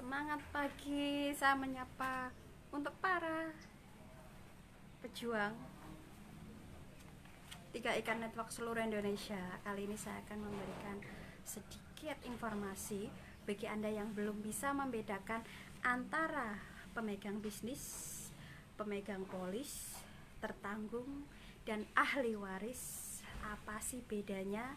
Semangat pagi, saya menyapa untuk para pejuang Tiga Ikan Network seluruh Indonesia. Kali ini saya akan memberikan sedikit informasi bagi Anda yang belum bisa membedakan antara pemegang bisnis, pemegang polis, tertanggung, dan ahli waris. Apa sih bedanya?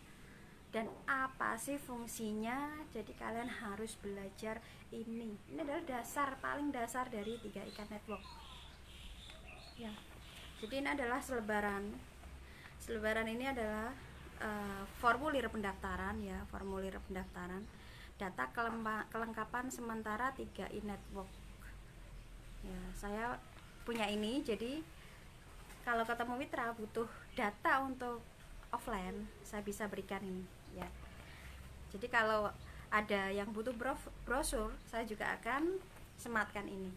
Dan apa sih fungsinya? Jadi kalian harus belajar ini. Ini adalah dasar, paling dasar dari Tiga Ikan Network ya. Jadi ini adalah selebaran ini adalah formulir pendaftaran ya, formulir pendaftaran data kelengkapan sementara 3i Network ya. Saya punya ini, jadi kalau ketemu mitra butuh data untuk offline, saya bisa berikan ini ya. Jadi kalau ada yang butuh brosur, saya juga akan sematkan ini.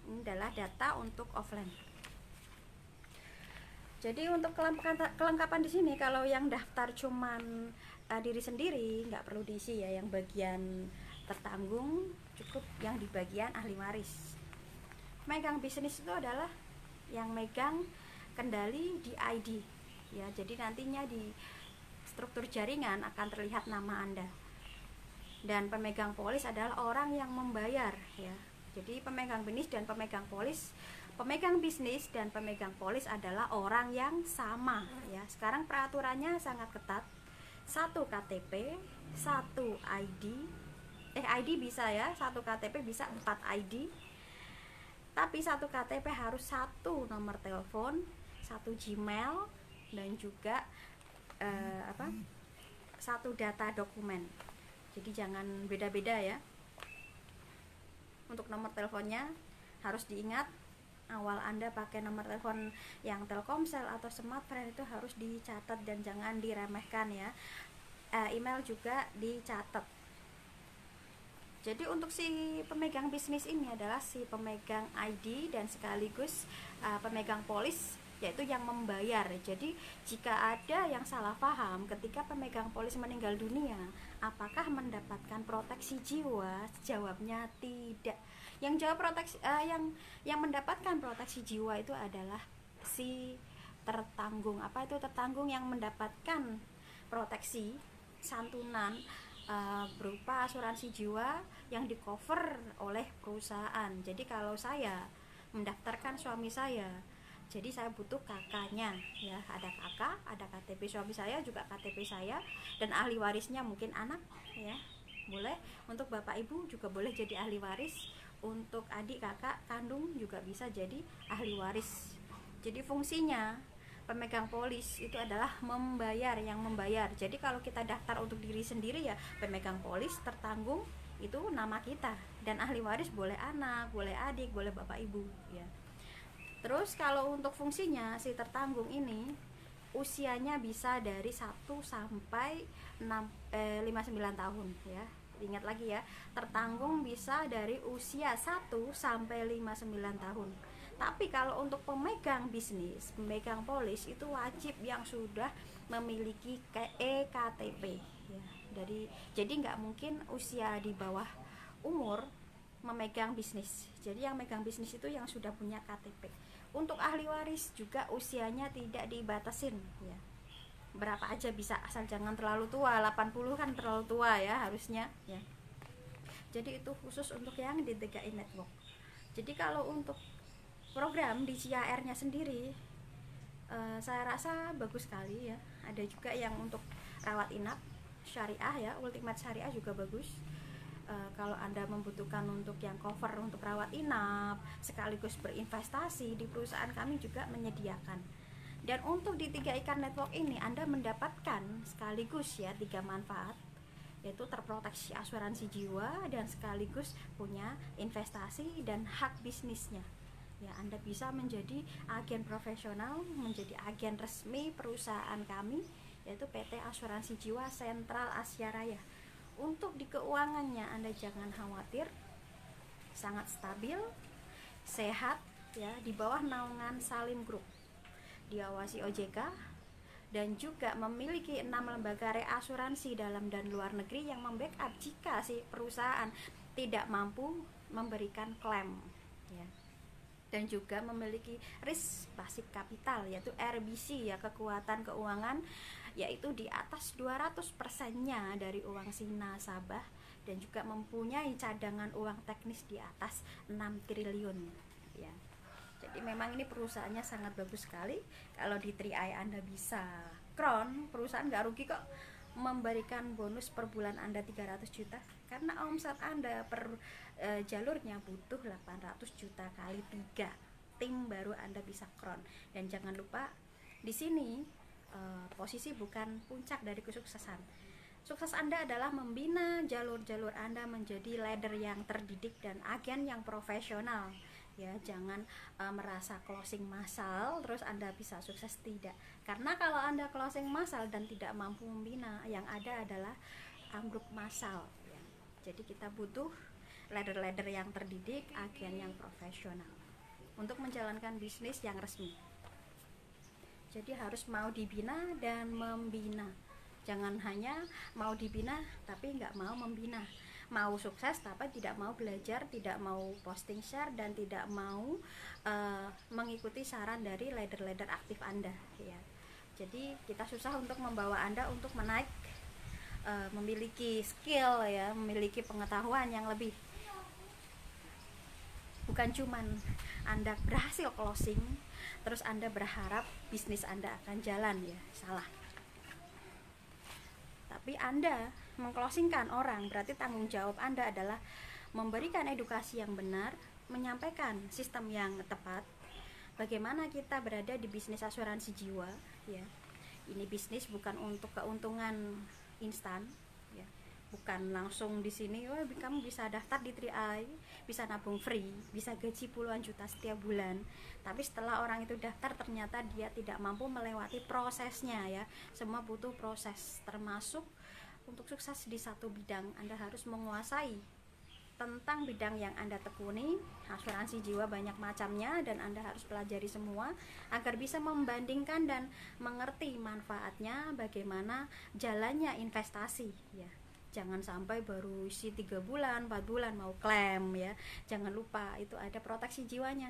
Ini adalah data untuk offline. Jadi untuk kelengkapan di sini, kalau yang daftar cuman diri sendiri, nggak perlu diisi ya. Yang bagian tertanggung cukup yang di bagian ahli waris. Megang bisnis itu adalah yang megang kendali di ID ya. Jadi nantinya di struktur jaringan akan terlihat nama Anda. Dan pemegang polis adalah orang yang membayar ya. Jadi pemegang bisnis dan pemegang bisnis dan pemegang polis adalah orang yang sama ya. Sekarang peraturannya sangat ketat. 1 KTP, 1 ID. ID bisa ya, 1 KTP bisa 4 ID. Tapi 1 KTP harus 1 nomor telepon, 1 Gmail, dan juga 1 data dokumen. Jadi jangan beda-beda ya. Untuk nomor teleponnya harus diingat, awal Anda pakai nomor telepon yang Telkomsel atau Smartfren itu harus dicatat dan jangan diremehkan ya. Email juga dicatat. Jadi untuk si pemegang bisnis ini adalah si pemegang ID dan sekaligus pemegang polis, yaitu yang membayar. Jadi jika ada yang salah paham ketika pemegang polis meninggal dunia, apakah mendapatkan proteksi jiwa? Jawabnya tidak. Yang jawab proteksi yang mendapatkan proteksi jiwa itu adalah si tertanggung. Apa itu tertanggung? Yang mendapatkan proteksi santunan berupa asuransi jiwa yang di cover oleh perusahaan. Jadi kalau saya mendaftarkan suami saya, jadi saya butuh kakaknya ya, ada kakak, ada KTP suami saya, juga KTP saya, dan ahli warisnya mungkin anak ya, boleh. Untuk bapak ibu juga boleh jadi ahli waris. Untuk adik kakak kandung juga bisa jadi ahli waris. Jadi fungsinya pemegang polis itu adalah yang membayar. Jadi kalau kita daftar untuk diri sendiri ya, pemegang polis tertanggung itu nama kita, dan ahli waris boleh anak, boleh adik, boleh bapak ibu ya. Terus kalau untuk fungsinya si tertanggung ini usianya bisa dari 1 sampai 59 tahun ya. Ingat lagi ya, tertanggung bisa dari usia 1 sampai 59 tahun. Tapi kalau untuk pemegang bisnis, pemegang polis itu wajib yang sudah memiliki EKTP ya. Jadi nggak mungkin usia di bawah umur memegang bisnis. Jadi yang megang bisnis itu yang sudah punya KTP. Untuk ahli waris juga usianya tidak dibatasin ya. Berapa aja bisa, asal jangan terlalu tua. 80 kan terlalu tua ya harusnya ya. Jadi itu khusus untuk yang di 3i Network. Jadi kalau untuk program di CIR-nya sendiri, saya rasa bagus sekali ya. Ada juga yang untuk rawat inap syariah ya, Ultimate Syariah juga bagus. Kalau Anda membutuhkan untuk yang cover untuk rawat inap sekaligus berinvestasi, di perusahaan kami juga menyediakan. Dan untuk di 3 Ikan Network ini Anda mendapatkan sekaligus ya 3 manfaat, yaitu terproteksi asuransi jiwa dan sekaligus punya investasi dan hak bisnisnya ya. Anda bisa menjadi agen profesional, menjadi agen resmi perusahaan kami, yaitu PT Asuransi Jiwa Sentral Asia Raya. Untuk di keuangannya Anda jangan khawatir, sangat stabil, sehat ya, di bawah naungan Salim Group, diawasi OJK, dan juga memiliki 6 lembaga reasuransi dalam dan luar negeri yang membackup jika si perusahaan tidak mampu memberikan klaim ya. Dan juga memiliki risk basic capital yaitu RBC ya, kekuatan keuangan yaitu di atas 200%-nya dari uang si nasabah, dan juga mempunyai cadangan uang teknis di atas 6 triliun ya. Jadi memang ini perusahaannya sangat bagus sekali. Kalau di 3i Anda bisa Crown, perusahaan nggak rugi kok memberikan bonus per bulan Anda 300 juta karena omset Anda per jalurnya butuh 800 juta kali 3 tim baru Anda bisa Crown. Dan jangan lupa di sini posisi bukan puncak dari kesuksesan. Sukses Anda adalah membina jalur-jalur Anda menjadi leader yang terdidik dan agen yang profesional ya. Jangan merasa closing massal terus Anda bisa sukses, tidak. Karena kalau Anda closing massal dan tidak mampu membina, yang ada adalah ambruk massal ya. Jadi kita butuh leader-leader yang terdidik, agen yang profesional untuk menjalankan bisnis yang resmi. Jadi harus mau dibina dan membina. Jangan hanya mau dibina tapi nggak mau membina. Mau sukses tapi tidak mau belajar, tidak mau posting share, dan tidak mau mengikuti saran dari leader-leader aktif Anda ya. Jadi kita susah untuk membawa Anda untuk menaik, memiliki skill ya, memiliki pengetahuan yang lebih. Bukan cuman Anda berhasil closing terus Anda berharap bisnis Anda akan jalan ya, salah. Tapi Anda mengclosingkan orang, berarti tanggung jawab Anda adalah memberikan edukasi yang benar, menyampaikan sistem yang tepat. Bagaimana kita berada di bisnis asuransi jiwa ya. Ini bisnis bukan untuk keuntungan instan ya. Bukan langsung di sini kamu bisa daftar di 3i, bisa nabung free, bisa gaji puluhan juta setiap bulan. Tapi setelah orang itu daftar ternyata dia tidak mampu melewati prosesnya ya. Semua butuh proses, termasuk untuk sukses di satu bidang Anda harus menguasai tentang bidang yang Anda tekuni. Asuransi jiwa banyak macamnya dan Anda harus pelajari semua agar bisa membandingkan dan mengerti manfaatnya, bagaimana jalannya investasi ya. Jangan sampai baru isi 3 bulan, 4 bulan mau klaim ya. Jangan lupa itu ada proteksi jiwanya.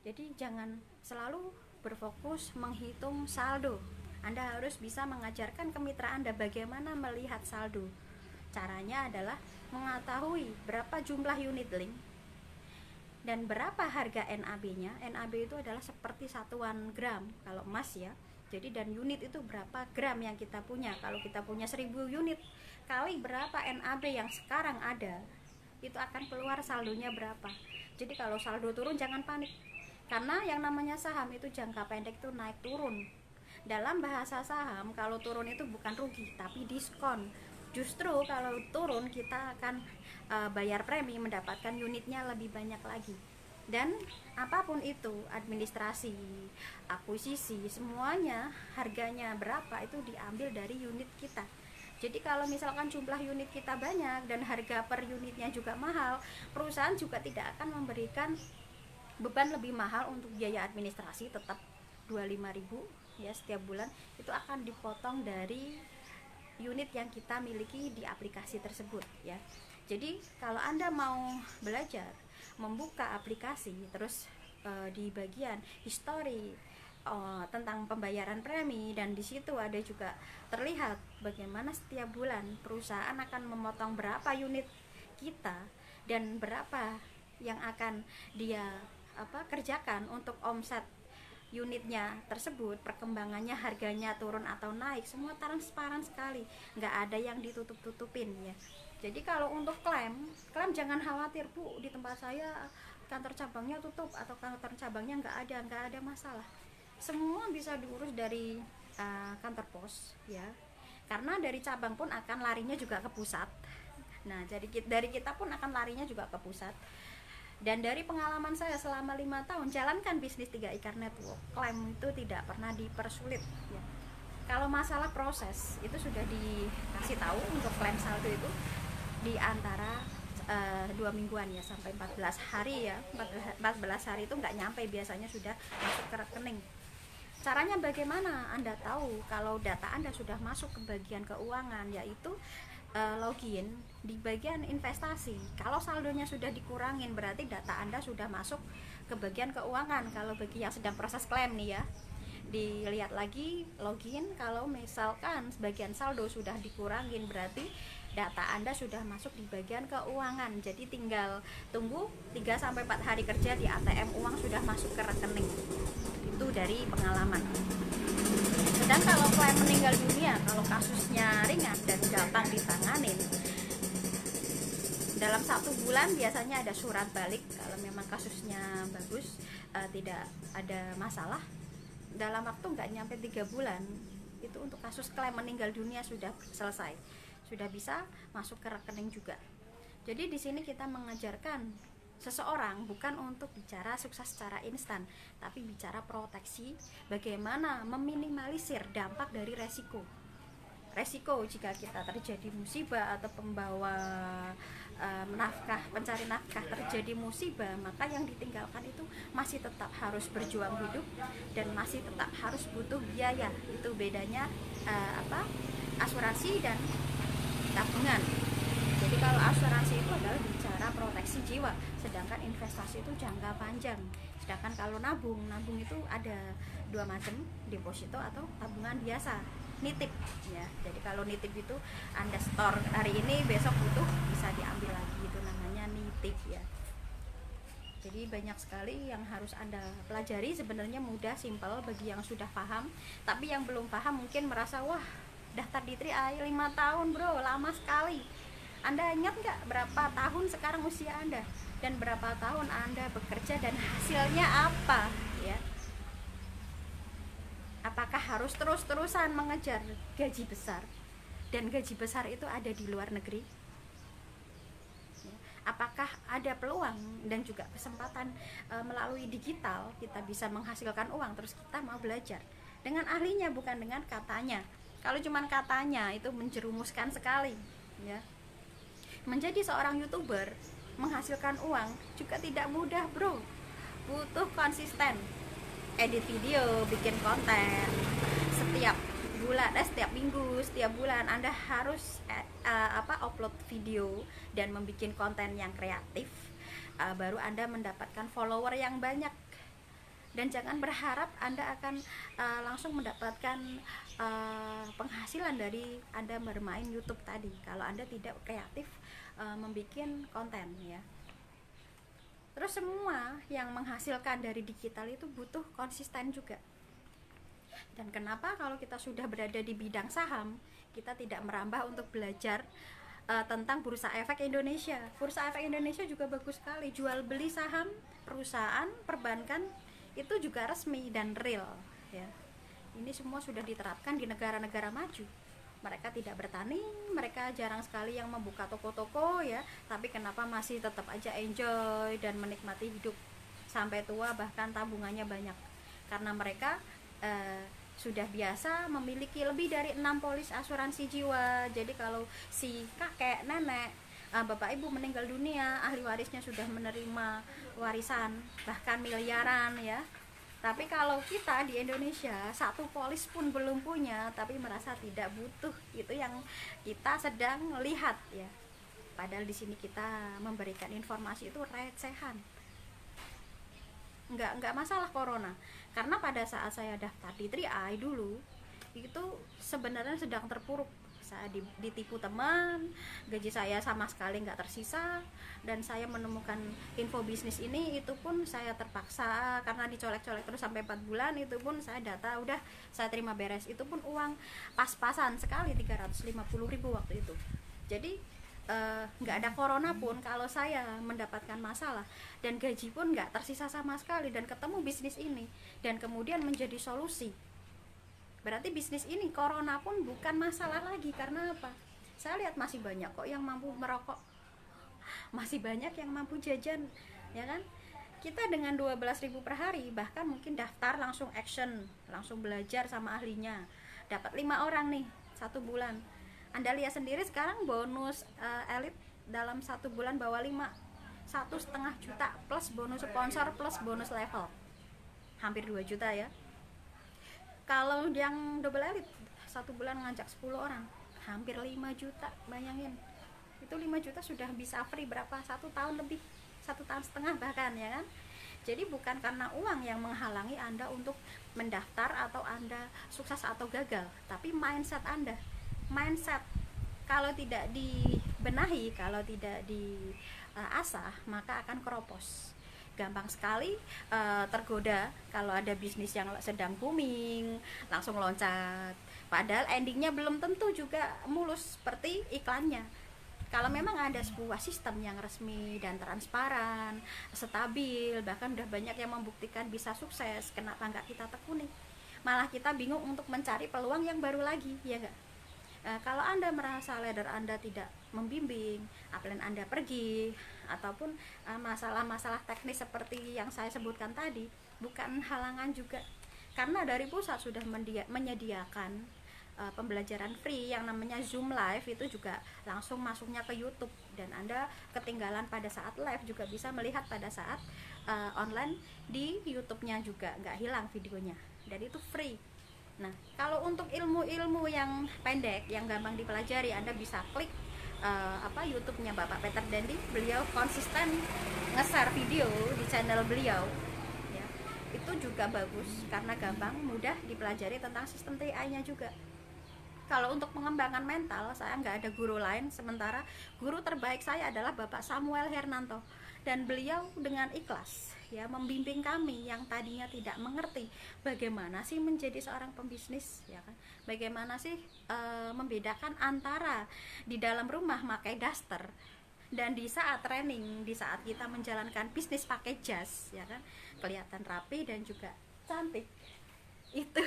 Jadi jangan selalu berfokus menghitung saldo. Anda harus bisa mengajarkan ke mitra Anda bagaimana melihat saldo. Caranya adalah mengetahui berapa jumlah unit link dan berapa harga NAB-nya. NAB itu adalah seperti satuan gram kalau emas ya. Jadi dan unit itu berapa gram yang kita punya. Kalau kita punya 1000 unit kali berapa NAB yang sekarang ada, itu akan keluar saldonya berapa. Jadi kalau saldo turun jangan panik, karena yang namanya saham itu jangka pendek itu naik turun. Dalam bahasa saham kalau turun itu bukan rugi tapi diskon. Justru kalau turun kita akan bayar premi, mendapatkan unitnya lebih banyak lagi. Dan apapun itu, administrasi, akuisisi, semuanya harganya berapa itu diambil dari unit kita. Jadi kalau misalkan jumlah unit kita banyak dan harga per unitnya juga mahal, perusahaan juga tidak akan memberikan beban lebih mahal untuk biaya administrasi, tetap 25.000 ya setiap bulan. Itu akan dipotong dari unit yang kita miliki di aplikasi tersebut ya. Jadi kalau Anda mau belajar membuka aplikasi, terus di bagian history tentang pembayaran premi, dan di situ ada juga terlihat bagaimana setiap bulan perusahaan akan memotong berapa unit kita dan berapa yang akan dia kerjakan untuk omset unitnya tersebut, perkembangannya, harganya turun atau naik, semua transparan sekali, nggak ada yang ditutup-tutupin ya. Jadi kalau untuk klaim jangan khawatir, Bu, di tempat saya kantor cabangnya tutup atau kantor cabangnya nggak ada masalah. Semua bisa diurus dari kantor pos ya, karena dari cabang pun akan larinya juga ke pusat. Nah jadi dari kita pun akan larinya juga ke pusat. Dan dari pengalaman saya selama 5 tahun jalankan bisnis 3i Car Network, klaim itu tidak pernah dipersulit ya. Kalau masalah proses itu sudah dikasih tahu untuk klaim saldo itu di antara 2 mingguan ya sampai 14 hari ya. 14 hari itu nggak nyampe biasanya sudah masuk ke rekening. Caranya bagaimana Anda tahu kalau data Anda sudah masuk ke bagian keuangan, yaitu login di bagian investasi. Kalau saldonya sudah dikurangin berarti data Anda sudah masuk ke bagian keuangan. Kalau bagi yang sedang proses klaim nih ya, dilihat lagi login. Kalau misalkan sebagian saldo sudah dikurangin berarti data Anda sudah masuk di bagian keuangan. Jadi tinggal tunggu 3-4 hari kerja di ATM uang sudah masuk ke rekening. Itu dari pengalaman. Sedang kalau klaim meninggal dunia, kalau kasusnya ringan dan gampang ditanganin, dalam 1 bulan biasanya ada surat balik. Kalau memang kasusnya bagus, tidak ada masalah, dalam waktu nggak nyampe 3 bulan itu untuk kasus klaim meninggal dunia sudah selesai, sudah bisa masuk ke rekening juga. Jadi di sini kita mengajarkan seseorang bukan untuk bicara sukses secara instan, tapi bicara proteksi, bagaimana meminimalisir dampak dari resiko jika kita terjadi musibah atau pembawa pencari nafkah terjadi musibah, maka yang ditinggalkan itu masih tetap harus berjuang hidup dan masih tetap harus butuh biaya. Itu bedanya asuransi dan tabungan. Jadi kalau asuransi itu adalah bicara proteksi jiwa, sedangkan investasi itu jangka panjang. Sedangkan kalau nabung itu ada 2 macam, deposito atau tabungan biasa, nitip ya. Jadi kalau nitip itu Anda store hari ini, besok butuh bisa diambil lagi, itu namanya nitip ya. Jadi banyak sekali yang harus Anda pelajari. Sebenarnya mudah, simpel bagi yang sudah paham, tapi yang belum paham mungkin merasa wah daftar di 3i 5 tahun bro, lama sekali. Anda ingat nggak berapa tahun sekarang usia Anda dan berapa tahun Anda bekerja dan hasilnya apa ya? Apakah harus terus-terusan mengejar gaji besar, dan gaji besar itu ada di luar negeri? Apakah ada peluang dan juga kesempatan melalui digital kita bisa menghasilkan uang, terus kita mau belajar dengan ahlinya bukan dengan katanya. Kalau cuman katanya itu menjerumuskan sekali ya. Menjadi seorang YouTuber menghasilkan uang juga tidak mudah bro, butuh konsisten, edit video, bikin konten setiap bulan, setiap minggu, setiap bulan Anda harus upload video dan membuat konten yang kreatif, baru Anda mendapatkan follower yang banyak. Dan jangan berharap Anda akan langsung mendapatkan penghasilan dari Anda bermain YouTube tadi kalau Anda tidak kreatif membuat konten ya. Terus semua yang menghasilkan dari digital itu butuh konsisten juga. Dan kenapa kalau kita sudah berada di bidang saham, kita tidak merambah untuk belajar tentang Bursa Efek Indonesia? Bursa Efek Indonesia juga bagus sekali, jual beli saham perusahaan perbankan itu juga resmi dan real ya. Ini semua sudah diterapkan di negara-negara maju. Mereka tidak bertani, mereka jarang sekali yang membuka toko-toko ya, tapi kenapa masih tetap aja enjoy dan menikmati hidup sampai tua, bahkan tabungannya banyak, karena mereka sudah biasa memiliki lebih dari 6 polis asuransi jiwa. Jadi kalau si kakek, nenek, bapak ibu meninggal dunia, ahli warisnya sudah menerima warisan bahkan miliaran ya. Tapi kalau kita di Indonesia 1 polis pun belum punya, tapi merasa tidak butuh. Itu yang kita sedang lihat ya. Padahal di sini kita memberikan informasi itu recehan. Enggak masalah corona. Karena pada saat saya daftar di 3i dulu, itu sebenarnya sedang terpuruk. Saya ditipu teman, gaji saya sama sekali nggak tersisa, dan saya menemukan info bisnis ini, itu pun saya terpaksa karena dicolek-colek terus sampai 4 bulan, itu pun saya data udah saya terima beres, itu pun uang pas-pasan sekali 350.000 waktu itu. Jadi nggak ada corona pun kalau saya mendapatkan masalah dan gaji pun nggak tersisa sama sekali, dan ketemu bisnis ini dan kemudian menjadi solusi. Berarti bisnis ini corona pun bukan masalah lagi. Karena apa? Saya lihat masih banyak kok yang mampu merokok, masih banyak yang mampu jajan ya kan. Kita dengan 12.000 per hari bahkan mungkin daftar langsung action, langsung belajar sama ahlinya, dapat 5 orang nih 1 bulan. Anda lihat sendiri sekarang bonus elit dalam 1 bulan bawa 1,5 juta plus bonus sponsor plus bonus level hampir 2 juta ya. Kalau yang double elite 1 bulan ngajak 10 orang, hampir 5 juta, bayangin. Itu 5 juta sudah bisa free berapa? 1 tahun lebih, 1,5 tahun bahkan, ya kan. Jadi bukan karena uang yang menghalangi Anda untuk mendaftar atau Anda sukses atau gagal, tapi mindset Anda. Mindset kalau tidak dibenahi, kalau tidak diasah, maka akan keropos. Gampang sekali tergoda kalau ada bisnis yang sedang booming, langsung loncat. Padahal endingnya belum tentu juga mulus seperti iklannya. Kalau memang ada sebuah sistem yang resmi dan transparan, stabil, bahkan udah banyak yang membuktikan bisa sukses, kenapa nggak kita tekuni? Malah kita bingung untuk mencari peluang yang baru lagi, ya nggak? Kalau Anda merasa leader Anda tidak membimbing, upline Anda pergi, ataupun masalah-masalah teknis seperti yang saya sebutkan tadi, bukan halangan juga. Karena dari pusat sudah menyediakan pembelajaran free yang namanya Zoom Live, itu juga langsung masuknya ke YouTube, dan Anda ketinggalan pada saat live juga bisa melihat pada saat online di YouTube-nya juga, nggak hilang videonya, dan itu free. Nah, kalau untuk ilmu-ilmu yang pendek, yang gampang dipelajari, Anda bisa klik YouTube-nya Bapak Peter Dendi. Beliau konsisten nge-share video di channel beliau, ya. Itu juga bagus karena gampang, mudah dipelajari tentang sistem TI-nya juga. Kalau untuk pengembangan mental, saya nggak ada guru lain, sementara guru terbaik saya adalah Bapak Samuel Hernanto, dan beliau dengan ikhlas ya membimbing kami yang tadinya tidak mengerti bagaimana sih menjadi seorang pembisnis, ya kan, bagaimana sih membedakan antara di dalam rumah pakai daster dan di saat training, di saat kita menjalankan bisnis pakai jas, ya kan, kelihatan rapi dan juga cantik. Itu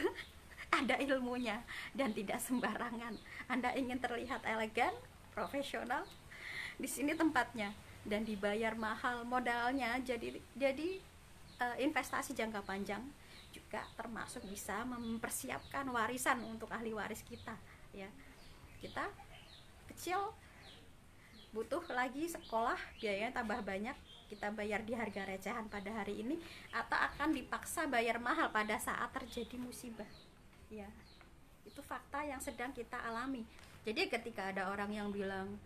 ada ilmunya dan tidak sembarangan. Anda ingin terlihat elegan, profesional, di sini tempatnya, dan dibayar mahal modalnya. Jadi investasi jangka panjang juga, termasuk bisa mempersiapkan warisan untuk ahli waris kita, ya. Kita kecil butuh lagi sekolah, biayanya tambah banyak, kita bayar di harga recehan pada hari ini, atau akan dipaksa bayar mahal pada saat terjadi musibah, ya. Itu fakta yang sedang kita alami. Jadi ketika ada orang yang bilang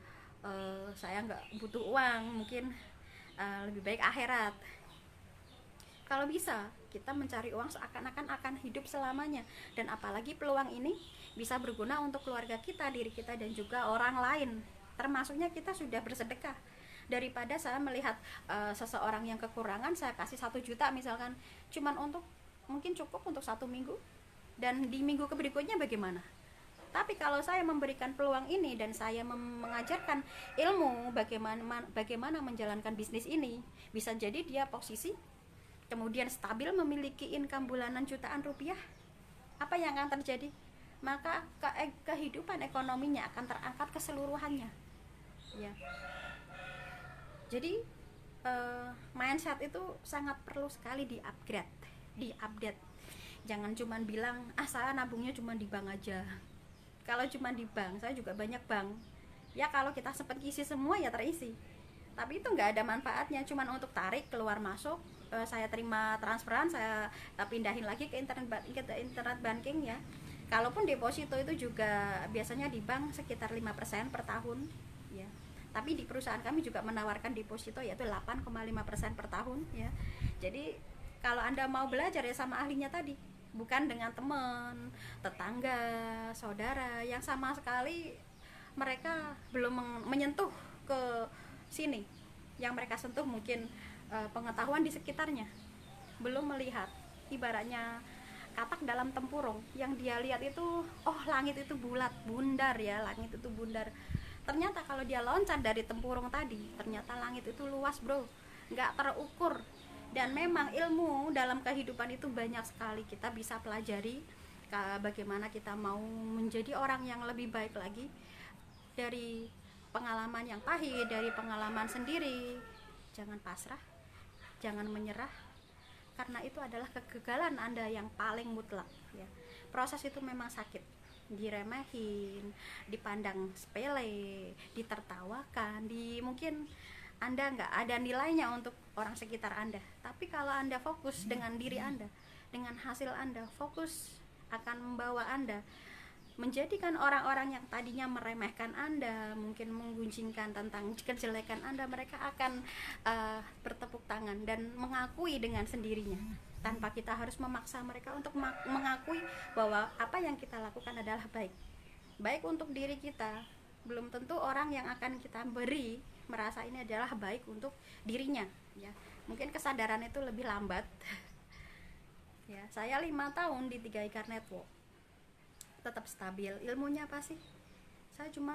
saya nggak butuh uang, mungkin lebih baik akhirat. Kalau bisa kita mencari uang seakan-akan akan hidup selamanya, dan apalagi peluang ini bisa berguna untuk keluarga kita, diri kita, dan juga orang lain, termasuknya kita sudah bersedekah. Daripada saya melihat seseorang yang kekurangan, saya kasih 1 juta misalkan, cuman untuk mungkin cukup untuk 1 minggu, dan di minggu berikutnya bagaimana? Tapi kalau saya memberikan peluang ini dan saya mengajarkan ilmu bagaimana menjalankan bisnis ini, bisa jadi dia posisi kemudian stabil, memiliki income bulanan jutaan rupiah. Apa yang akan terjadi? Maka kehidupan ekonominya akan terangkat keseluruhannya, ya. Jadi mindset itu sangat perlu sekali diupdate. Jangan cuma bilang saya nabungnya cuma di bank aja. Kalau cuma di bank, saya juga banyak bank, ya. Kalau kita sempat isi semua ya terisi, tapi itu nggak ada manfaatnya, cuma untuk tarik keluar masuk. Saya terima transferan, saya pindahin lagi ke internet banking, ya. Kalaupun deposito itu juga biasanya di bank sekitar 5% per tahun, ya. Tapi di perusahaan kami juga menawarkan deposito yaitu 8,5% per tahun, ya. Jadi kalau Anda mau belajar ya sama ahlinya tadi, bukan dengan teman, tetangga, saudara yang sama sekali mereka belum menyentuh ke sini. Yang mereka sentuh mungkin pengetahuan di sekitarnya, belum melihat. Ibaratnya katak dalam tempurung, yang dia lihat itu langit itu bulat, bundar, ya, langit itu bundar. Ternyata kalau dia loncat dari tempurung tadi, ternyata langit itu luas, bro, nggak terukur. Dan memang ilmu dalam kehidupan itu banyak sekali kita bisa pelajari. Bagaimana kita mau menjadi orang yang lebih baik lagi dari pengalaman yang pahit, dari pengalaman sendiri. Jangan pasrah, jangan menyerah, karena itu adalah kegagalan Anda yang paling mutlak, ya. Proses itu memang sakit, diremehin, dipandang sepele, ditertawakan, mungkin Anda nggak ada nilainya untuk orang sekitar Anda. Tapi kalau Anda fokus dengan diri Anda, dengan hasil Anda, fokus akan membawa Anda menjadikan orang-orang yang tadinya meremehkan Anda, mungkin menggunjingkan tentang kejelekan Anda, mereka akan bertepuk tangan dan mengakui dengan sendirinya, tanpa kita harus memaksa mereka untuk mengakui bahwa apa yang kita lakukan adalah baik. Baik untuk diri kita, belum tentu orang yang akan kita beri merasa ini adalah baik untuk dirinya, ya. Mungkin kesadaran itu lebih lambat. Ya, saya 5 tahun di 3IKAR Network tetap stabil. Ilmunya apa sih? Saya cuma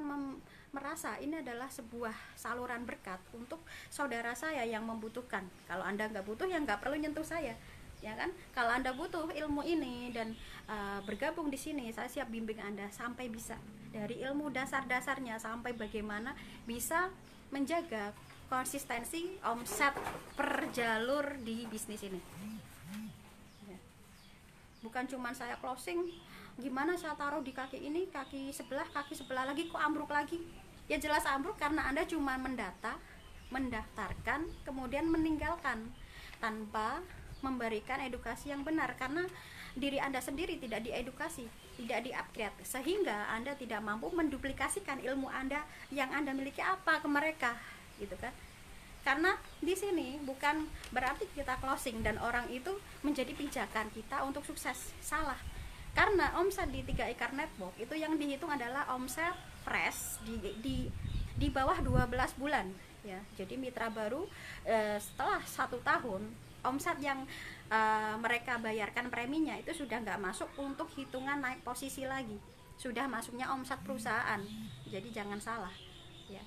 merasa ini adalah sebuah saluran berkat untuk saudara saya yang membutuhkan. Kalau Anda nggak butuh, ya nggak perlu nyentuh saya, ya kan? Kalau Anda butuh ilmu ini dan bergabung di sini, saya siap bimbing Anda sampai bisa, dari ilmu dasar-dasarnya sampai bagaimana bisa menjaga konsistensi omset per jalur di bisnis ini. Ya. Bukan cuma saya closing, gimana saya taruh di kaki ini, kaki sebelah lagi kok ambruk lagi. Ya jelas ambruk karena Anda cuma mendaftarkan kemudian meninggalkan tanpa memberikan edukasi yang benar, karena diri Anda sendiri tidak diedukasi, tidak di-upgrade, sehingga Anda tidak mampu menduplikasikan ilmu Anda yang Anda miliki apa ke mereka, gitu kan. Karena di sini bukan berarti kita closing dan orang itu menjadi pijakan kita untuk sukses, salah. Karena omset di 3IKAR Network itu yang dihitung adalah omset fresh di bawah 12 bulan, ya. Jadi mitra baru setelah 1 tahun, omset yang mereka bayarkan preminya itu sudah nggak masuk untuk hitungan naik posisi lagi, sudah masuknya omset perusahaan. Jadi jangan salah, ya.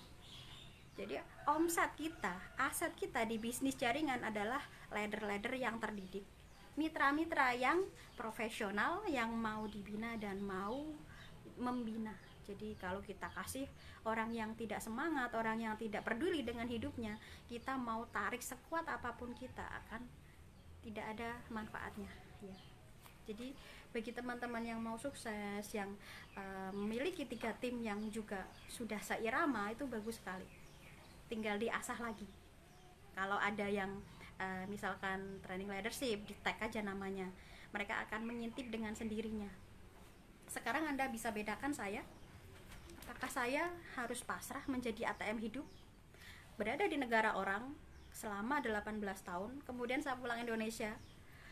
Jadi omset kita, aset kita di bisnis jaringan adalah leader-leader yang terdidik, mitra-mitra yang profesional, yang mau dibina dan mau membina. Jadi kalau kita kasih orang yang tidak semangat, orang yang tidak peduli dengan hidupnya, kita mau tarik sekuat apapun kita akan tidak ada manfaatnya, ya. Jadi bagi teman-teman yang mau sukses, yang memiliki 3 tim yang juga sudah seirama, itu bagus sekali. Tinggal diasah lagi. Kalau ada yang misalkan training leadership, di tag aja namanya, mereka akan mengintip dengan sendirinya. Sekarang Anda bisa bedakan saya, apakah saya harus pasrah menjadi ATM hidup, berada di negara orang selama 18 tahun, kemudian saya pulang Indonesia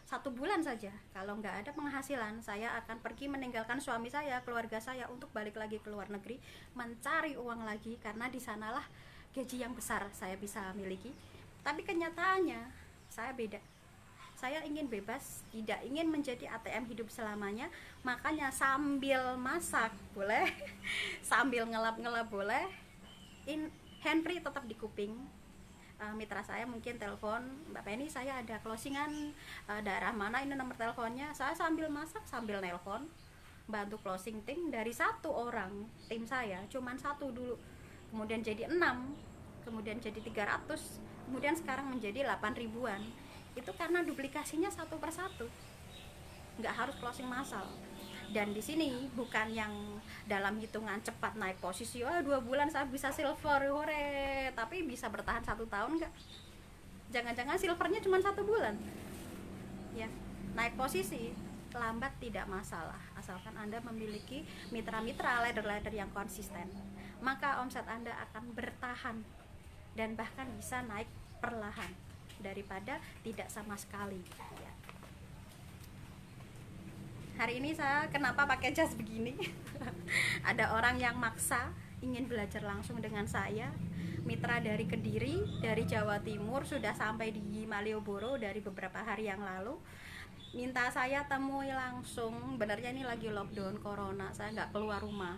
1 bulan saja, kalau nggak ada penghasilan, saya akan pergi meninggalkan suami saya, keluarga saya, untuk balik lagi ke luar negeri, mencari uang lagi, karena di sanalah gaji yang besar saya bisa miliki. Tapi kenyataannya saya beda. Saya ingin bebas, tidak ingin menjadi ATM hidup selamanya. Makanya sambil masak boleh, sambil ngelap-ngelap boleh, handfree tetap di kuping. Mitra saya mungkin telepon, Mbak Penny saya ada closingan daerah mana, ini nomor teleponnya. Saya sambil masak sambil nelpon, bantu closing tim. Dari 1 orang tim saya cuman 1 dulu, kemudian jadi 6, kemudian jadi 300, kemudian sekarang menjadi 8 ribuan. Itu karena duplikasinya 1 per 1, nggak harus closing massal. Dan di sini bukan yang dalam hitungan cepat naik posisi, 2 bulan saya bisa silver, hore, tapi bisa bertahan 1 tahun nggak? Jangan-jangan silvernya cuma 1 bulan, ya. Naik posisi lambat tidak masalah, asalkan Anda memiliki mitra-mitra leader-leader yang konsisten, maka omset Anda akan bertahan dan bahkan bisa naik perlahan daripada tidak sama sekali, ya. Hari ini saya kenapa pakai jas begini? Ada orang yang maksa ingin belajar langsung dengan saya, mitra dari Kediri, dari Jawa Timur, sudah sampai di Malioboro dari beberapa hari yang lalu, minta saya temui langsung. Benarnya ini lagi lockdown corona, saya nggak keluar rumah,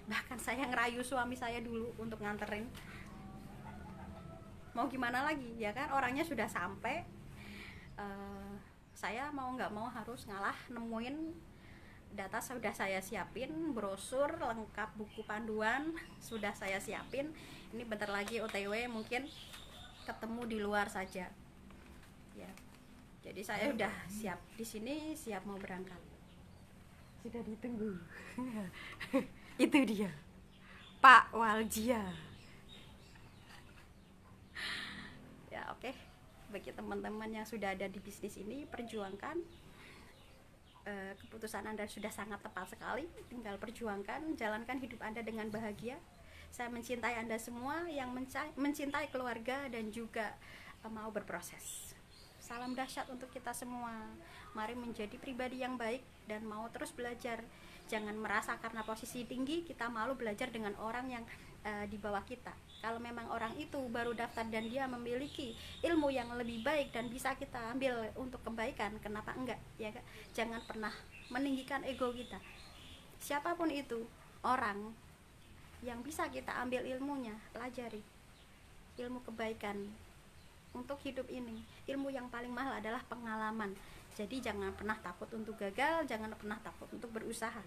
bahkan saya ngerayu suami saya dulu untuk nganterin. Mau gimana lagi, ya kan, orangnya sudah sampai. Saya mau nggak mau harus ngalah, nemuin data sudah saya siapin, brosur lengkap, buku panduan sudah saya siapin. Ini bentar lagi OTW, mungkin ketemu di luar saja, ya. Jadi saya udah siap di sini, siap mau berangkat. Sudah ditunggu. Itu dia, Pak Waljia. Ya, oke. Bagi teman-teman yang sudah ada di bisnis ini, perjuangkan. keputusan Anda sudah sangat tepat sekali. Tinggal perjuangkan, jalankan hidup Anda dengan bahagia. Saya mencintai Anda semua yang mencintai keluarga dan juga mau berproses. Salam dahsyat untuk kita semua. Mari menjadi pribadi yang baik dan mau terus belajar. Jangan merasa karena posisi tinggi kita malu belajar dengan orang yang di bawah kita. Kalau memang orang itu baru daftar dan dia memiliki ilmu yang lebih baik dan bisa kita ambil untuk kebaikan, kenapa enggak, ya kan? Jangan pernah meninggikan ego kita. Siapapun itu orang yang bisa kita ambil ilmunya, pelajari ilmu kebaikan untuk hidup ini. Ilmu yang paling mahal adalah pengalaman. Jadi jangan pernah takut untuk gagal, jangan pernah takut untuk berusaha.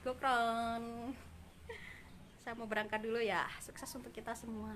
Gokron. Saya mau berangkat dulu ya. Sukses untuk kita semua.